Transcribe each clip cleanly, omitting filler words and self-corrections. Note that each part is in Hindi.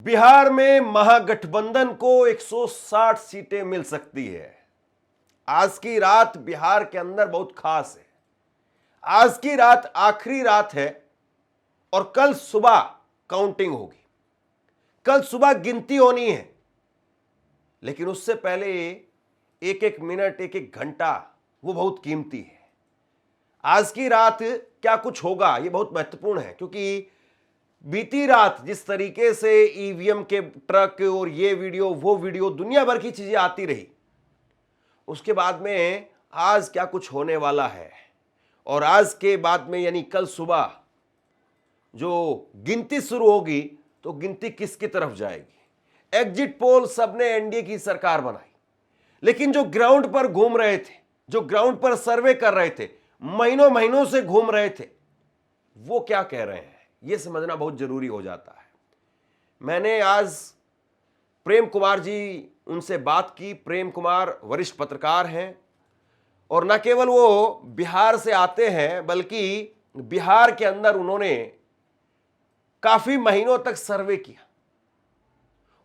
बिहार में महागठबंधन को 160 सीटें मिल सकती है। आज की रात बिहार के अंदर बहुत खास है। आज की रात आखिरी रात है और कल सुबह काउंटिंग होगी। कल सुबह गिनती होनी है, लेकिन उससे पहले एक एक मिनट, एक एक घंटा वो बहुत कीमती है। आज की रात क्या कुछ होगा ये बहुत महत्वपूर्ण है, क्योंकि बीती रात जिस तरीके से ईवीएम के ट्रक और ये वीडियो वो वीडियो दुनिया भर की चीजें आती रही, उसके बाद में आज क्या कुछ होने वाला है। और आज के बाद में यानी कल सुबह जो गिनती शुरू होगी तो गिनती किसकी तरफ जाएगी। एग्जिट पोल सबने एनडीए की सरकार बनाई, लेकिन जो ग्राउंड पर घूम रहे थे, जो ग्राउंड पर सर्वे कर रहे थे, महीनों महीनों से घूम रहे थे, वो क्या कह रहे हैं ये समझना बहुत जरूरी हो जाता है। मैंने आज प्रेम कुमार जी उनसे बात की। प्रेम कुमार वरिष्ठ पत्रकार हैं और न केवल वो बिहार से आते हैं, बल्कि बिहार के अंदर उन्होंने काफी महीनों तक सर्वे किया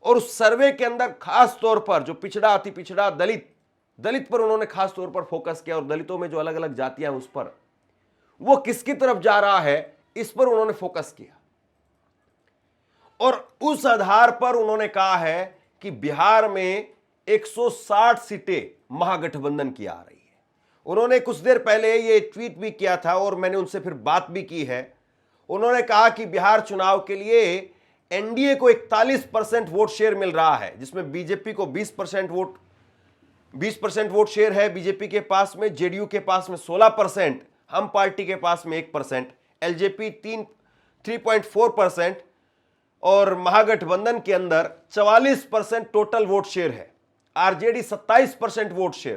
और उस सर्वे के अंदर खास तौर पर जो पिछड़ा, अति पिछड़ा, दलित पर उन्होंने खास तौर पर फोकस किया और दलितों में जो अलग अलग जातियां हैं उस पर, वो किसकी तरफ जा रहा है इस पर उन्होंने फोकस किया। और उस आधार पर उन्होंने कहा है कि बिहार में 160 सीटें महागठबंधन की आ रही है। उन्होंने कुछ देर पहले ये ट्वीट भी किया था और मैंने उनसे फिर बात भी की है। उन्होंने कहा कि बिहार चुनाव के लिए एनडीए को 41% वोट शेयर मिल रहा है, जिसमें बीजेपी को 20% वोट शेयर है बीजेपी के पास में, जेडीयू के पास में 16%, हम पार्टी के पास में 1%, एलजेपी 3.4% और महागठबंधन के अंदर 44% टोटल वोट शेयर है। RJD 27% vote share,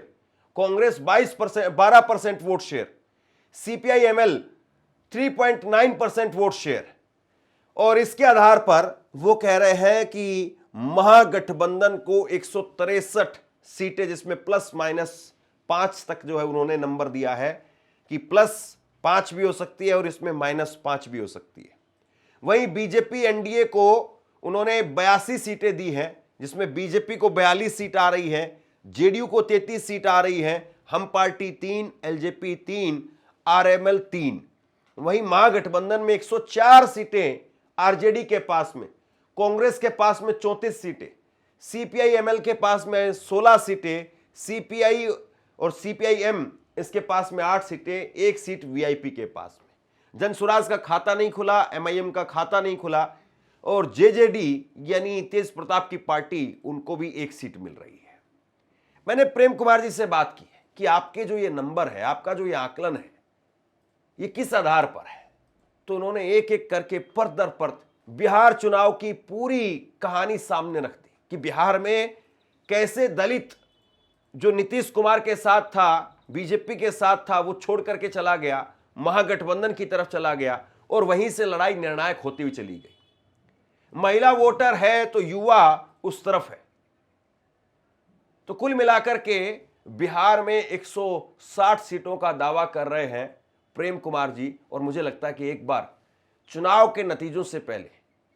Congress 12% vote share, CPI ML 3.9% vote share. और इसके आधार पर वो कह रहे हैं कि महागठबंधन को 163 सीटें, जिसमें प्लस माइनस 5 तक जो है उन्होंने नंबर दिया है कि +5 भी हो सकती है और इसमें -5 भी हो सकती है। वहीं बीजेपी एनडीए को उन्होंने 82 सीटें दी हैं, जिसमें बीजेपी को 42 सीट आ रही है, जेडीयू को 33 सीट आ रही है, हम पार्टी 3, एलजेपी 3, आरएमएल 3। वहीं महागठबंधन में 104 सीटें आरजेडी के पास में, कांग्रेस के पास में 34 सीटें, सीपीआई एमएल के पास में 16 सीटें, सीपीआई और सीपीआईएम इसके पास में 8 सीटें, 1 सीट वीआईपी के पास में। जनसुराज का खाता नहीं खुला, एमआईएम का खाता नहीं खुला और जेजेडी यानी तेज प्रताप की पार्टी, उनको भी 1 सीट मिल रही है। मैंने प्रेम कुमार जी से बात की है कि आपके जो ये नंबर है, आपका जो ये आकलन है, ये किस आधार पर है। तो उन्होंने एक एक करके परत दर परत बिहार चुनाव की पूरी कहानी सामने रख दी कि बिहार में कैसे दलित जो नीतीश कुमार के साथ था, बीजेपी के साथ था, वो छोड़ करके चला गया, महागठबंधन की तरफ चला गया और वहीं से लड़ाई निर्णायक होती हुई चली गई। महिला वोटर है तो युवा उस तरफ है। तो कुल मिलाकर के बिहार में 160 सीटों का दावा कर रहे हैं प्रेम कुमार जी। और मुझे लगता है कि एक बार चुनाव के नतीजों से पहले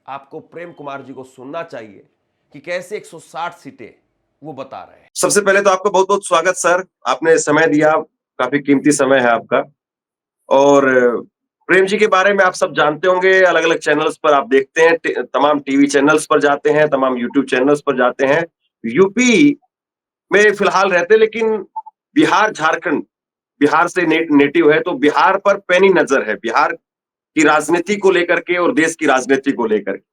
आपको प्रेम कुमार जी को सुनना चाहिए कि कैसे 160 सीटें वो बता रहे हैं। सबसे पहले तो आपका बहुत बहुत स्वागत सर, आपने समय दिया, काफी कीमती समय है आपका। और प्रेम जी के बारे में आप सब जानते होंगे, अलग अलग चैनल्स पर आप देखते हैं, तमाम टीवी चैनल्स पर जाते हैं, तमाम यूट्यूब चैनल्स पर जाते हैं। यूपी में फिलहाल रहते, लेकिन बिहार, झारखंड, बिहार से नेटिव है, तो बिहार पर पैनी नजर है, बिहार की राजनीति को लेकर के और देश की राजनीति को लेकर के।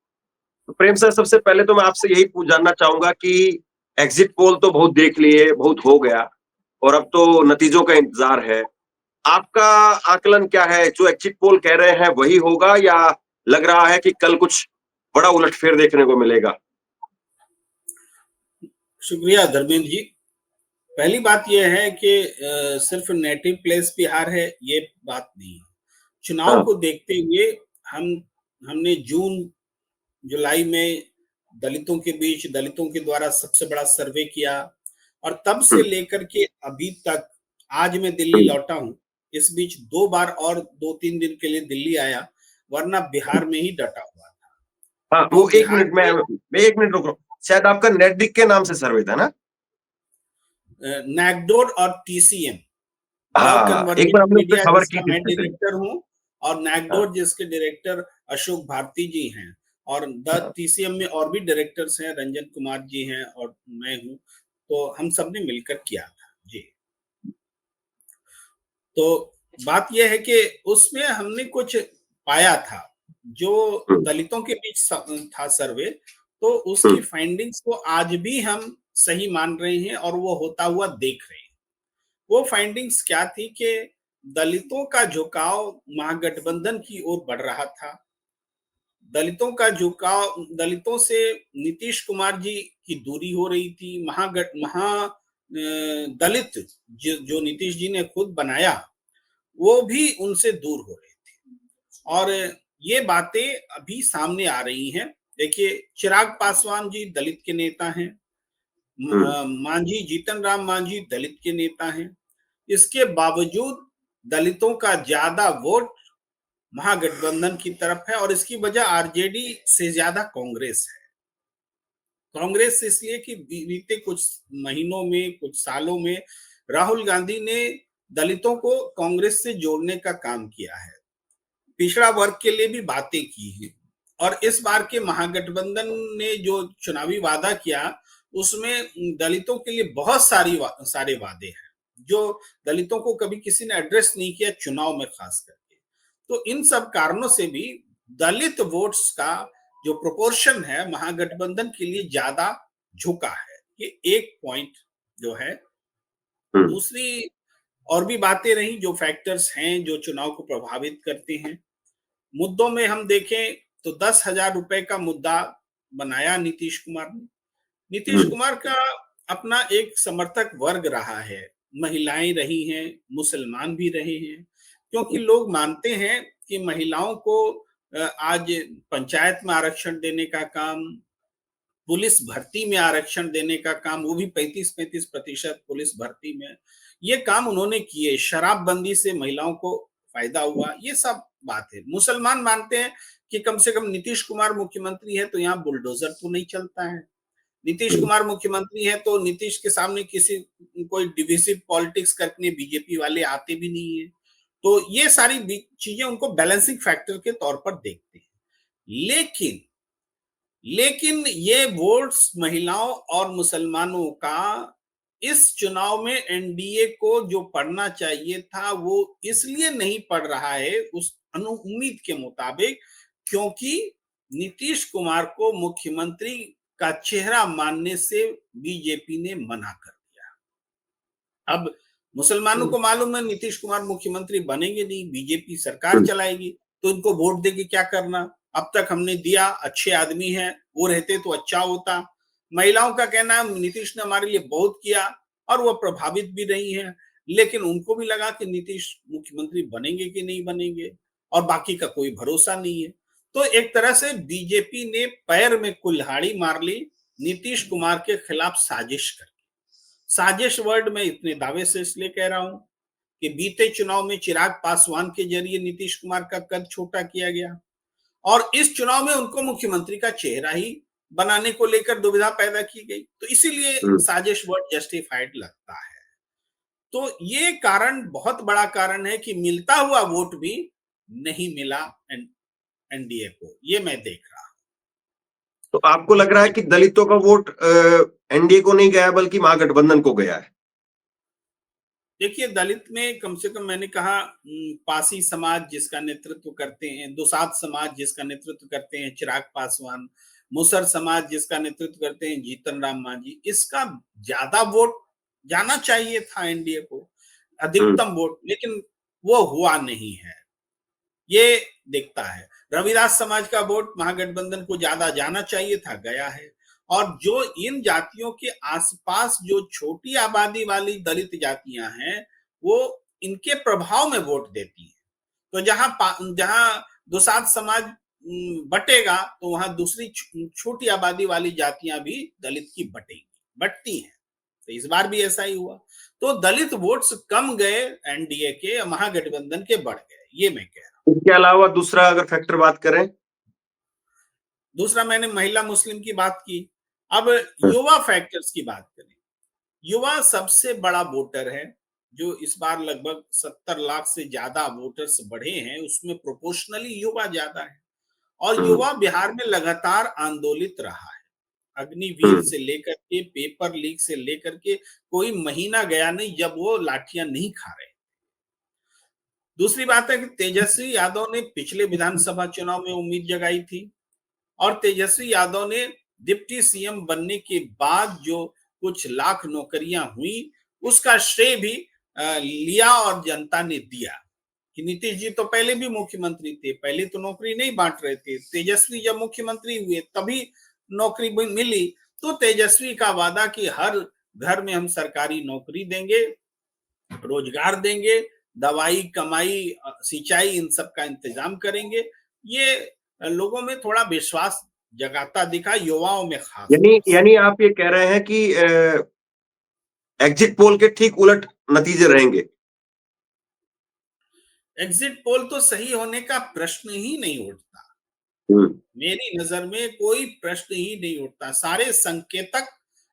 तो प्रेम सर, सबसे पहले तो मैं आपसे यही जानना चाहूंगा कि एग्जिट पोल तो बहुत देख लिए, बहुत हो गया और अब तो नतीजों का इंतजार है। आपका आकलन क्या है? जो एग्जिट पोल कह रहे हैं वही होगा या लग रहा है कि कल कुछ बड़ा उलटफेर देखने को मिलेगा? शुक्रिया धर्मेंद्र जी। पहली बात यह है कि सिर्फ नेटिव प्लेस बिहार है ये बात नहीं है। चुनाव को देखते हुए हमने जून जुलाई में दलितों के बीच, दलितों के द्वारा सबसे बड़ा सर्वे किया और तब से लेकर के अभी तक, आज मैं दिल्ली लौटा हूं, इस बीच 2 बार और 2-3 दिन के लिए दिल्ली आया, वरना बिहार में ही डटा हुआ था। हाँ, तो वो एक बिहार मिनट, के मैं एक मिनट रुक रहा हूँ। शायद आपका नेटडिक के नाम से सर्वे था ना? नैकडोर और टीसीएम, द हाँ, एक बार कन्वर्जेंट हमने उस पर मीडिया, खबर की जिसका थी मैं इससे पहले। डायरेक्टर हूँ, और हाँ, नैकडोर जिसके डायरेक्टर अशोक भारती जी हैं, और द हाँ। टीसीएम में और भी डायरेक्टर्स हैं, रंजन कुमार जी हैं और मैं हूँ। तो हम सब ने मिलकर किया था जी। तो बात यह है कि उसमें हमने कुछ पाया था जो हम्म, दलितों के बीच था सर्वे, तो उसकी हम्म, फाइंडिंग्स को आज भी हम सही मान रहे हैं और वो होता हुआ देख रहे हैं। वो फाइंडिंग्स क्या थी कि दलितों का झुकाव महागठबंधन की ओर बढ़ रहा था। दलितों का झुकाव, दलितों से नीतीश कुमार जी की दूरी हो रही थी। दलित जो नीतीश जी ने खुद बनाया, वो भी उनसे दूर हो रहे थे। और ये बातें अभी सामने आ रही हैं। देखिए, चिराग पासवान जी दलित के नेता हैं, हम्म, मांझी, जीतन राम मांझी दलित के नेता हैं। इसके बावजूद दलितों का ज्यादा वोट महागठबंधन की तरफ है, और इसकी वजह आरजेडी से ज्यादा कांग्रेस है। कांग्रेस इसलिए कि बीते कुछ महीनों में, कुछ सालों में राहुल गांधी ने दलितों को कांग्रेस से जोड़ने का काम किया है, पिछड़ा वर्ग के लिए भी बातें की हैं। और इस बार के महागठबंधन ने जो चुनावी वादा किया, उसमें दलितों के लिए बहुत सारे वादे हैं जो दलितों को कभी किसी ने एड्रेस नहीं किया, चुनाव में खास करके। तो इन सब कारणों से भी दलित वोट्स का जो प्रोपोर्शन है महागठबंधन के लिए ज्यादा झुका है। ये एक पॉइंट जो है। हम्म, दूसरी और भी बातें रही जो फैक्टर्स हैं जो चुनाव को प्रभावित करते हैं। मुद्दों में हम देखें तो 10,000 रुपए का मुद्दा बनाया नीतीश कुमार ने। नीतीश हम्म, कुमार का अपना एक समर्थक वर्ग रहा है, महिलाएं रही हैं, मुसलमान भी रहे हैं, क्योंकि लोग मानते हैं कि महिलाओं को आज पंचायत में आरक्षण देने का काम, पुलिस भर्ती में आरक्षण देने का काम, वो भी 35-35% पुलिस भर्ती में, ये काम उन्होंने किए। शराबबंदी से महिलाओं को फायदा हुआ, ये सब बात है। मुसलमान मानते हैं कि कम से कम नीतीश कुमार मुख्यमंत्री है तो यहाँ बुलडोजर तो नहीं चलता है। नीतीश हम्म, कुमार मुख्यमंत्री है तो नीतीश के सामने किसी कोई डिविसिव पॉलिटिक्स करने बीजेपी वाले आते भी नहीं है। तो ये सारी चीजें उनको बैलेंसिंग फैक्टर के तौर पर देखते हैं। लेकिन ये वोट्स महिलाओं और मुसलमानों का इस चुनाव में एनडीए को जो पढ़ना चाहिए था, वो इसलिए नहीं पढ़ रहा है उस उम्मीद के मुताबिक, क्योंकि नीतीश कुमार को मुख्यमंत्री का चेहरा मानने से बीजेपी ने मना कर दिया। अब मुसलमानों हम्म, को मालूम है नीतीश कुमार मुख्यमंत्री बनेंगे नहीं, बीजेपी सरकार हम्म, चलाएगी, तो इनको वोट देके क्या करना। अब तक हमने दिया, अच्छे आदमी हैं, वो रहते तो अच्छा होता। महिलाओं का कहना है नीतीश ने हमारे लिए बहुत किया, और वो प्रभावित भी रही हैं। लेकिन उनको भी लगा कि नीतीश मुख्यमंत्री बनेंगे कि नहीं बनेंगे, और बाकी का कोई भरोसा नहीं है। तो एक तरह से बीजेपी ने पैर में कुल्हाड़ी मार ली नीतीश कुमार के खिलाफ साजिश कर। साजिश वर्ड में इतने दावे से इसलिए कह रहा हूं कि बीते चुनाव में चिराग पासवान के जरिए नीतीश कुमार का कद छोटा किया गया, और इस चुनाव में उनको मुख्यमंत्री का चेहरा ही बनाने को लेकर दुविधा पैदा की गई। तो इसीलिए हम्म। साजिश वर्ड जस्टिफाइड लगता है। तो ये कारण, बहुत बड़ा कारण है कि मिलता हुआ वोट भी नहीं मिला एनडीए को, ये मैं देख रहा हूं। तो आपको लग रहा है कि दलितों का वोट एनडीए को नहीं गया बल्कि महागठबंधन को गया है? देखिए, दलित में कम से कम मैंने कहा, पासी समाज जिसका नेतृत्व करते हैं, दुसाध समाज जिसका नेतृत्व करते हैं चिराग पासवान, मुसर समाज जिसका नेतृत्व करते हैं जीतन राम मांझी, इसका ज्यादा वोट जाना चाहिए था एनडीए को, हम्म, अधिकतम वोट, लेकिन वो हुआ नहीं है, ये दिखता है। रविदास समाज का वोट महागठबंधन को ज्यादा जाना चाहिए था, गया है। और जो इन जातियों के आसपास जो छोटी आबादी वाली दलित जातियां हैं, वो इनके प्रभाव में वोट देती हैं। तो जहां दुसाध समाज बटेगा, तो वहां दूसरी छोटी आबादी वाली जातियां भी दलित की बटेगी, बटती हैं। तो इस बार भी ऐसा ही हुआ। तो दलित वोट्स कम गए एनडीए के, महागठबंधन के बढ़ गए, ये मैं कह रहा हूं। इसके अलावा दूसरा अगर फैक्टर बात करें? दूसरा मैंने महिला मुस्लिम की बात की। अब युवा फैक्टर्स की बात करें, युवा सबसे बड़ा वोटर है, जो इस बार लगभग 70 लाख से ज्यादा वोटर्स बढ़े हैं, उसमें प्रोपोर्शनली युवा ज्यादा है। और हम्म। युवा बिहार में लगातार आंदोलित रहा है। अग्निवीर हम्म। से लेकर के, पेपर लीक से लेकर के, कोई महीना गया नहीं जब वो लाठियां नहीं खा रहे। दूसरी बात है कि तेजस्वी यादव ने पिछले विधानसभा चुनाव में उम्मीद जगाई थी, और तेजस्वी यादव ने डिप्टी सीएम बनने के बाद जो कुछ लाख नौकरियां हुई, उसका श्रेय भी लिया और जनता ने दिया कि नीतीश जी तो पहले भी मुख्यमंत्री थे, पहले तो नौकरी नहीं बांट रहे थे, तेजस्वी जब मुख्यमंत्री हुए तभी नौकरी मिली। तो तेजस्वी का वादा कि हर घर में हम सरकारी नौकरी देंगे, रोजगार देंगे, दवाई, कमाई, सिंचाई, इन सब का इंतजाम करेंगे, ये लोगों में थोड़ा विश्वास जगाता दिखा, युवाओं में खास यानी तौर से। यानी आप ये कह रहे हैं कि एग्जिट पोल के ठीक उलट नतीजे रहेंगे। एग्जिट पोल तो सही होने का प्रश्न ही नहीं उठता। हम्म। मेरी नजर में कोई प्रश्न ही नहीं उठता। सारे संकेतक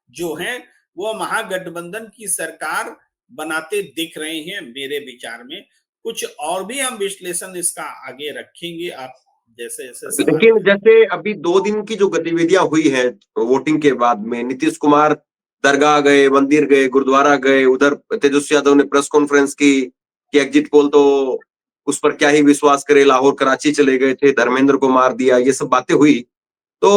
जो हैं वो महागठबंधन की सरकार बनाते दिख रहे हैं मेरे विचार में। कुछ और भी हम विश्लेषण इसका आगे रखेंगे, आप जैसे जैसे सवाल लेकिन करें। जैसे अभी 2 दिन की जो गतिविधियां हुई है वोटिंग के बाद में, नीतीश कुमार दरगाह गए, मंदिर गए, गुरुद्वारा गए, उधर तेजस्वी यादव ने प्रेस कॉन्फ्रेंस की कि एग्जिट पोल तो उस पर क्या ही विश्वास करे, लाहौर कराची चले गए थे, धर्मेंद्र को मार दिया, ये सब बातें हुई। तो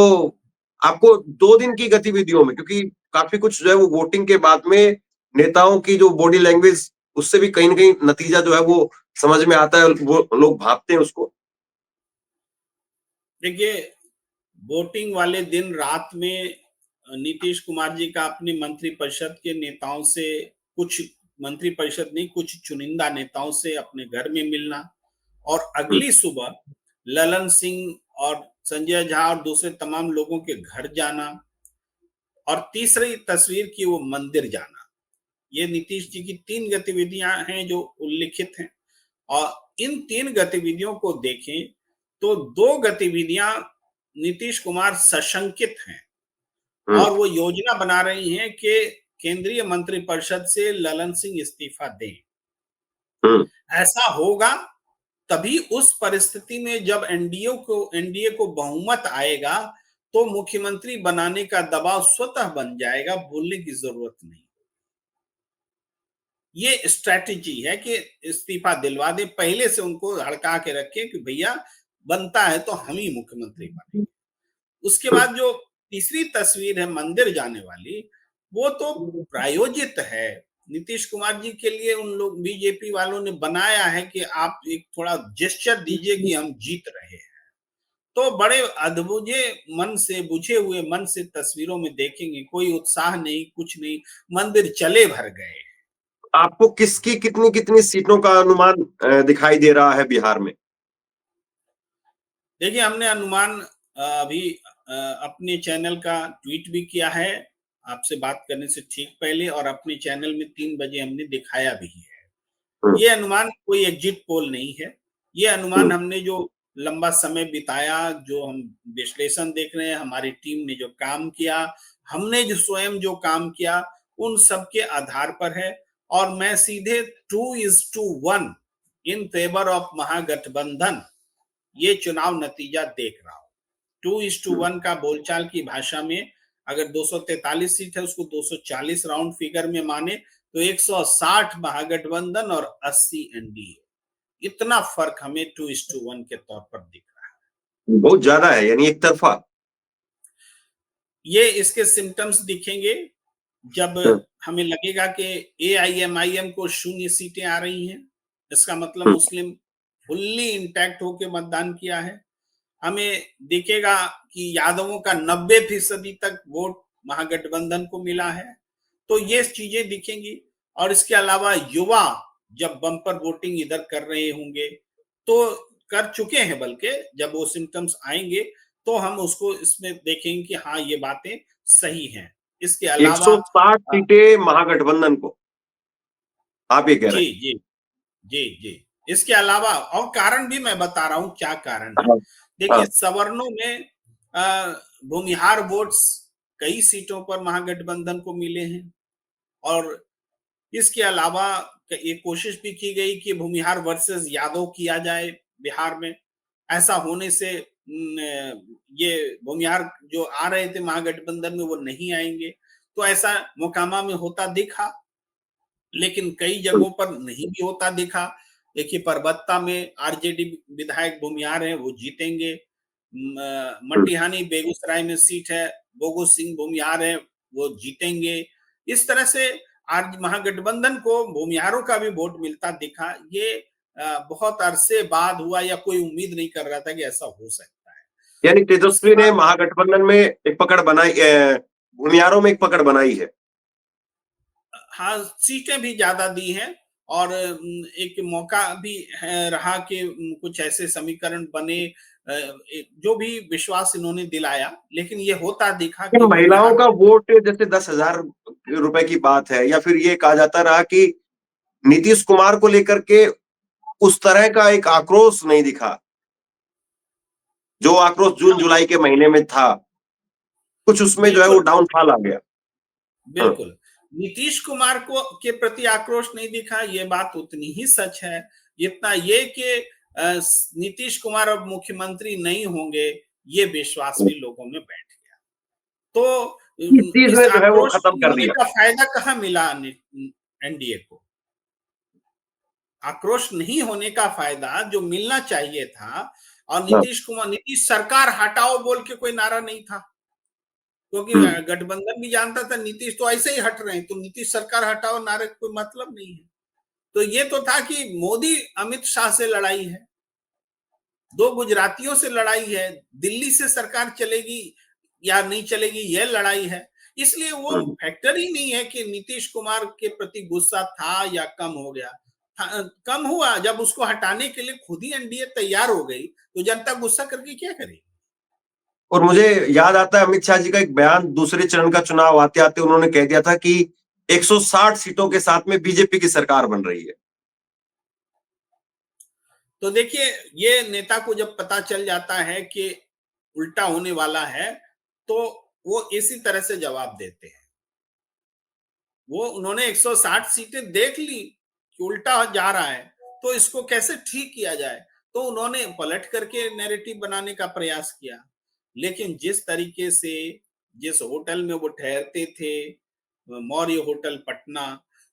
आपको 2 दिन की गतिविधियों में, क्योंकि काफी कुछ जो है वो वोटिंग के बाद में नेताओं की जो बॉडी लैंग्वेज, उससे भी कहीं ना कहीं नतीजा जो है वो समझ में आता है, वो लोग भापते हैं उसको। देखिए, वोटिंग वाले दिन रात में नीतीश कुमार जी का अपने मंत्रिपरिषद के नेताओं से, कुछ मंत्रिपरिषद नहीं, कुछ चुनिंदा नेताओं से अपने घर में मिलना, और हम्म। अगली सुबह ललन सिंह और संजय झा और दूसरे तमाम लोगों के घर जाना, और तीसरी तस्वीर की वो मंदिर जाना। ये नीतीश जी की 3 गतिविधियां हैं जो उल्लिखित हैं। और इन 3 गतिविधियों को देखें तो 2 गतिविधियां नीतीश कुमार सशंकित हैं, हम्म। और वो योजना बना रही हैं कि केंद्रीय मंत्रिपरिषद से ललन सिंह इस्तीफा दें। हम्म। ऐसा होगा तभी उस परिस्थिति में जब एनडीए को बहुमत आएगा, तो मुख्यमंत्री बनाने का दबाव स्वतः बन जाएगा, बोलने की जरूरत नहीं। ये स्ट्रैटेजी है कि इस्तीफा दिलवा दे, पहले से उनको हड़का के रखे कि भैया बनता है तो हम ही मुख्यमंत्री बनेंगे। उसके बाद जो तीसरी तस्वीर है मंदिर जाने वाली, वो तो प्रायोजित है। नीतीश कुमार जी के लिए उन लोग बीजेपी वालों ने बनाया है कि आप एक थोड़ा जेस्चर दीजिए कि हम जीत रहे हैं। तो बड़े अधबुझे मन से, बुझे हुए मन से तस्वीरों में देखेंगे, कोई उत्साह नहीं, कुछ नहीं, मंदिर चले भर गए। आपको किसकी कितनी कितनी सीटों का अनुमान दिखाई दे रहा है बिहार में? देखिए, हमने अनुमान अभी अपने चैनल का ट्वीट भी किया है आपसे बात करने से ठीक पहले, और अपने चैनल में 3 बजे हमने दिखाया भी है। हम्म। ये अनुमान कोई एग्जिट पोल नहीं है। ये अनुमान हम्म। हमने जो लंबा समय बिताया, जो हम विश्लेषण देख रहे हैं, हमारी टीम ने जो काम किया, हमने जो स्वयं जो काम किया, उन सब के आधार पर है। और मैं सीधे 2:1 इन फेवर ऑफ महागठबंधन ये चुनाव नतीजा देख रहा हूं। 2:1 का बोलचाल की भाषा में, अगर 243 सीट है उसको 240 राउंड फिगर में माने, तो 160 महागठबंधन और 80 एनडीए। इतना फर्क हमें 2:1 के तौर पर दिख रहा है। बहुत ज्यादा है, यानी एक तरफा। ये इसके सिम्टम्स दिखेंगे जब हम्म। हमें लगेगा कि एआईएमआईएम को 0 सीटें आ रही हैं। इसका मतलब हम्म। मुस्लिम फुल्ली इंटैक्ट होकर मतदान किया है। हमें दिखेगा कि यादवों का 90% तक वोट महागठबंधन को मिला है। तो ये चीजें दिखेंगी। और इसके अलावा युवा जब बम्पर वोटिंग इधर कर रहे होंगे, तो कर चुके हैं, बल्कि जब वो सिम्टम्स आएंगे तो हम उसको इसमें देखेंगे कि हाँ ये बातें सही हैं। इसके अलावा 160 सीटें महागठबंधन को, आप ये कह रहे जी हैं? जी जी जी, इसके अलावा और कारण भी मैं बता रहा हूं क्या कारण है। हाँ। देखिए, हाँ। सवर्णों में भूमिहार वोट्स कई सीटों पर महागठबंधन को मिले हैं, और इसके अलावा एक कोशिश भी की गई कि भूमिहार वर्सेस यादव किया जाए बिहार में। ऐसा होने से ये भूमिहार जो आ रहे थे महागठबंधन में वो नहीं आएंगे, तो ऐसा मोकामा में होता दिखा, लेकिन कई जगहों पर नहीं भी होता दिखा। देखिए परबत्ता में आरजेडी विधायक भूमिहार हैं, वो जीतेंगे। मटिहानी बेगूसराय में सीट है, बोगो सिंह भूमिहार है, वो जीतेंगे। इस तरह से आज महागठबंधन को भूमिहारों का भी वोट मिलता दिखा। ये बहुत अरसे बाद हुआ, या कोई उम्मीद नहीं कर रहा था कि ऐसा हो सकता है। यानी उसके तेजस्वी ने बाद महागठबंधन में एक पकड़ बनाई, भूमिहारों में एक पकड़ बनाई है। हाँ, सीटें भी ज्यादा दी हैं, और एक मौका भी है रहा कि कुछ ऐसे समीकरण बने, जो भी विश्वास इन्होंने दिलाया, लेकिन ये होता दिखा इन कि महिलाओं भूमिहार का वोट जैसे 10,000 रुपए की बात है, या फिर ये कहा जाता रहा कि नीतीश कुमार को लेकर के उस तरह का एक आक्रोश नहीं दिखा, जो आक्रोश जून जुलाई के महीने में था, कुछ उसमें जो है वो बिल्कुल, डाउनफॉल आ गया। हाँ। बिल्कुल। नीतीश कुमार को के प्रति आक्रोश नहीं दिखा, ये बात उतनी ही सच है, जितना ये कि नीतीश कुमार अब मुख्यमंत्री नहीं होंगे, ये विश्वास भी लोगों में बैठ गया। तो इस चीज इस ने जो है वो आक्रोश खत्म कर होने दिया। का फायदा कहाँ मिला एनडीए को? आक्रोश नहीं होने का फायदा जो मिलना चाहिए था, और हाँ। नीतीश सरकार हटाओ बोल के कोई नारा नहीं था, क्योंकि गठबंधन भी जानता था नीतीश तो ऐसे ही हट रहे हैं, तो नीतीश सरकार हटाओ नारे का कोई मतलब नहीं है। तो ये तो था कि मोदी अमित शाह से लड़ाई है, दो गुजरातियों से लड़ाई है, दिल्ली से सरकार चलेगी या नहीं चलेगी, यह लड़ाई है। इसलिए वो फैक्टर ही नहीं है कि नीतीश कुमार के प्रति गुस्सा था या कम हो गया। कम हुआ जब उसको हटाने के लिए खुद ही एनडीए तैयार हो गई, तो जनता गुस्सा करके क्या करेगी? और मुझे याद आता है अमित शाह जी का एक बयान, दूसरे चरण का चुनाव आते आते उन्होंने कह दिया था कि 160 सीटों के साथ में बीजेपी की सरकार बन रही है। तो देखिए, ये नेता को जब पता चल जाता है कि उल्टा होने वाला है, तो वो इसी तरह से जवाब देते हैं। वो उन्होंने 160 सीटें देख ली कि उल्टा जा रहा है, तो इसको कैसे ठीक किया जाए, तो उन्होंने पलट करके नैरेटिव बनाने का प्रयास किया। लेकिन जिस तरीके से जिस होटल में वो ठहरते थे, मौर्य होटल पटना,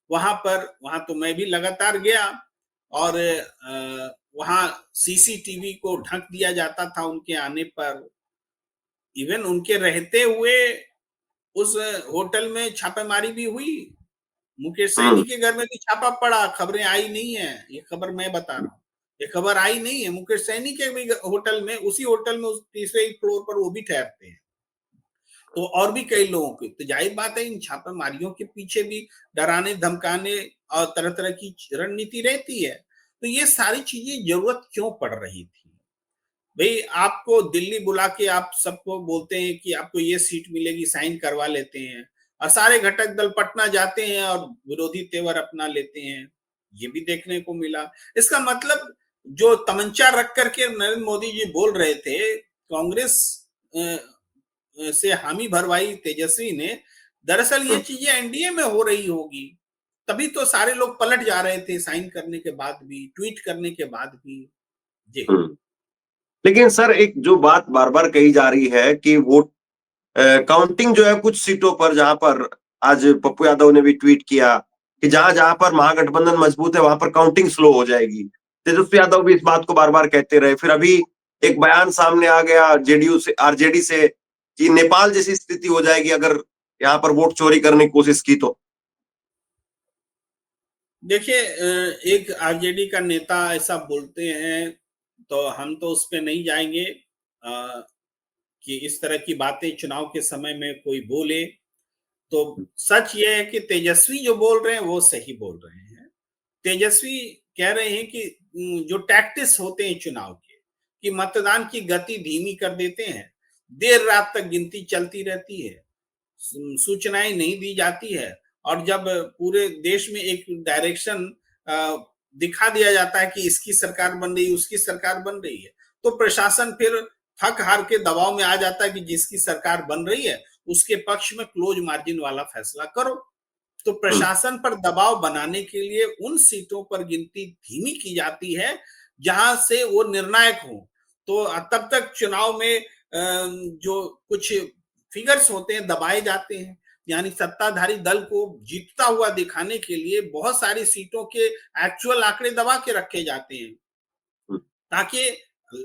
वहां तो मैं भी लगातार गया, और वहां सीसीटीवी को ढक दिया जाता था उनके आने पर। इवन उनके रहते हुए उस होटल में छापेमारी भी हुई। मुकेश सैनी के घर में भी छापा पड़ा, खबरें आई नहीं है, ये खबर मैं बता रहा हूँ, ये खबर आई नहीं है। मुकेश सैनी के भी होटल में, उसी होटल में, उस तीसरे फ्लोर पर वो भी ठहरते हैं। तो और भी कई लोगों की, तो जाहिर बात है इन छापेमारियों के पीछे भी डराने धमकाने और तरह तरह की रणनीति रहती है। तो ये सारी चीजें जरूरत क्यों पड़ रही थी? भाई आपको दिल्ली बुला के आप सबको बोलते हैं कि आपको ये सीट मिलेगी, साइन करवा लेते हैं, और सारे घटक दल पटना जाते हैं और विरोधी तेवर अपना लेते हैं। ये भी देखने को मिला। इसका मतलब जो तमंचा रख करके नरेंद्र मोदी जी बोल रहे थे, कांग्रेस से हामी भरवाई तेजस्वी ने, दरअसल ये चीजें एनडीए में हो रही होगी, तभी तो सारे लोग पलट जा रहे थे साइन करने के बाद भी, ट्वीट करने के बाद भी। जी। लेकिन सर एक जो बात बार बार कही जा रही है कि वोट काउंटिंग जो है कुछ सीटों पर, जहां पर आज पप्पू यादव ने भी ट्वीट किया कि जहां जहां पर महागठबंधन मजबूत है वहां पर काउंटिंग स्लो हो जाएगी। तेजस्वी यादव भी इस बात को बार बार कहते रहे। फिर अभी एक बयान सामने आ गया जेडीयू से, आरजेडी से, कि नेपाल जैसी स्थिति हो जाएगी अगर यहाँ पर वोट चोरी करने की कोशिश की तो। देखिए, एक आरजेडी का नेता ऐसा बोलते हैं, तो हम तो उस पर नहीं जाएंगे कि इस तरह की बातें चुनाव के समय में कोई बोले। तो सच ये है कि तेजस्वी जो बोल रहे हैं वो सही बोल रहे हैं। तेजस्वी कह रहे हैं कि जो टैक्टिस होते हैं चुनाव के, कि मतदान की गति धीमी कर देते हैं, देर रात तक गिनती चलती रहती है, सूचनाएं नहीं दी जाती है, और जब पूरे देश में एक डायरेक्शन दिखा दिया जाता है कि इसकी सरकार बन रही है, उसकी सरकार बन रही है, तो प्रशासन फिर थक हार के दबाव में आ जाता है कि जिसकी सरकार बन रही है उसके पक्ष में क्लोज मार्जिन वाला फैसला करो। तो प्रशासन पर दबाव बनाने के लिए उन सीटों पर गिनती धीमी की जाती है जहां से वो निर्णायक हो। तो तब तक चुनाव में जो कुछ फिगर्स होते हैं दबाए जाते हैं, यानी सत्ताधारी दल को जीतता हुआ दिखाने के लिए बहुत सारी सीटों के एक्चुअल आंकड़े दबा के रखे जाते हैं ताकि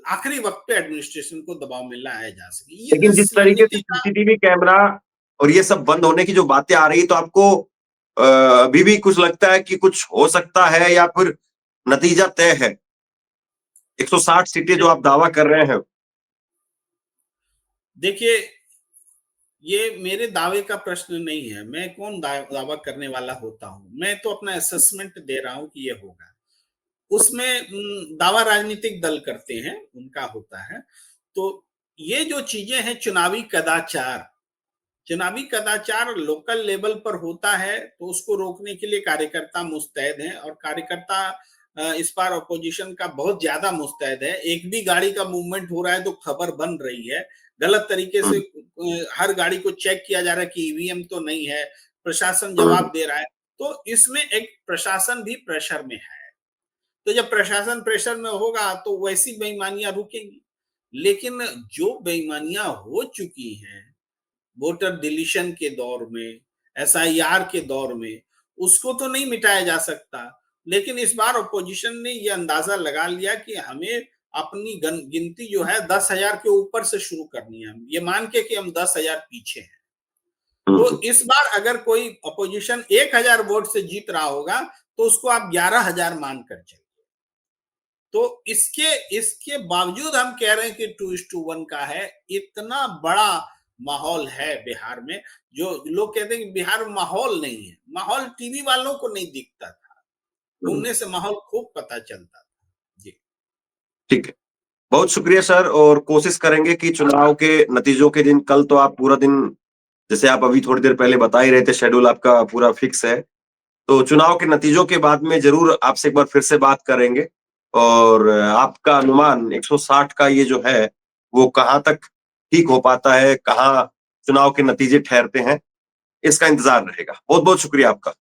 आखिरी वक्त पे एडमिनिस्ट्रेशन को दबाव में लाया जा सके। ये लेकिन इस जिस तरीके से रणनीति का सीसीटीवी कैमरा और ये सब बंद होने की जो बातें आ रही, तो आपको अभी भी कुछ लगता है कि कुछ हो सकता है या फिर नतीजा तय है? 160 सीटें जो आप दावा कर रहे हैं। देखिए, ये मेरे दावे का प्रश्न नहीं है। मैं कौन दावा करने वाला होता हूं? मैं तो अपना असेसमेंट दे रहा हूं कि ये होगा। उसमें दावा राजनीतिक दल करते हैं, उनका होता है। तो ये जो चीजें हैं चुनावी कदाचार लोकल लेवल पर होता है तो उसको रोकने के लिए कार्यकर्ता मुस्तैद हैं और कार्यकर्ता इस बार अपोजिशन का बहुत ज्यादा मुस्तैद है। एक भी गाड़ी का मूवमेंट हो रहा है तो खबर बन रही है, गलत तरीके से हर गाड़ी को चेक किया जा रहा है कि ईवीएम तो नहीं है, प्रशासन जवाब दे रहा है। तो इसमें एक प्रशासन भी प्रेशर में है। तो जब प्रशासन प्रेशर में होगा तो वैसी बेईमानियां रुकेंगी। लेकिन जो बेईमानियां हो चुकी हैं वोटर डिलीशन के दौर में, एसआईआर के दौर में, उसको तो नहीं मिटाया जा सकता। लेकिन इस बार अपोजिशन ने यह अंदाजा लगा लिया कि हमें अपनी गिनती जो है 10,000 के ऊपर से शुरू करनी है, ये मान के कि हम 10,000 पीछे हैं। तो इस बार अगर कोई अपोजिशन 1,000 वोट से जीत रहा होगा तो उसको आप 11,000 मानकर चलिए। तो इसके बावजूद हम कह रहे हैं कि 2:1 का है। इतना बड़ा माहौल है बिहार में। जो लोग कहते हैं कि बिहार में माहौल नहीं है, माहौल टीवी वालों को नहीं दिखता था, घूमने से माहौल खूब पता चलता था। जी ठीक है, बहुत शुक्रिया सर, और कोशिश करेंगे कि चुनाव के नतीजों के दिन, कल तो आप पूरा दिन, जैसे आप अभी थोड़ी देर पहले बता ही रहे थे, शेड्यूल आपका पूरा फिक्स है, तो चुनाव के नतीजों के बाद में जरूर आपसे एक बार फिर से बात करेंगे और आपका अनुमान 160 का ये जो है वो कहाँ तक ठीक हो पाता है, कहाँ चुनाव के नतीजे ठहरते हैं, इसका इंतजार रहेगा। बहुत बहुत शुक्रिया आपका।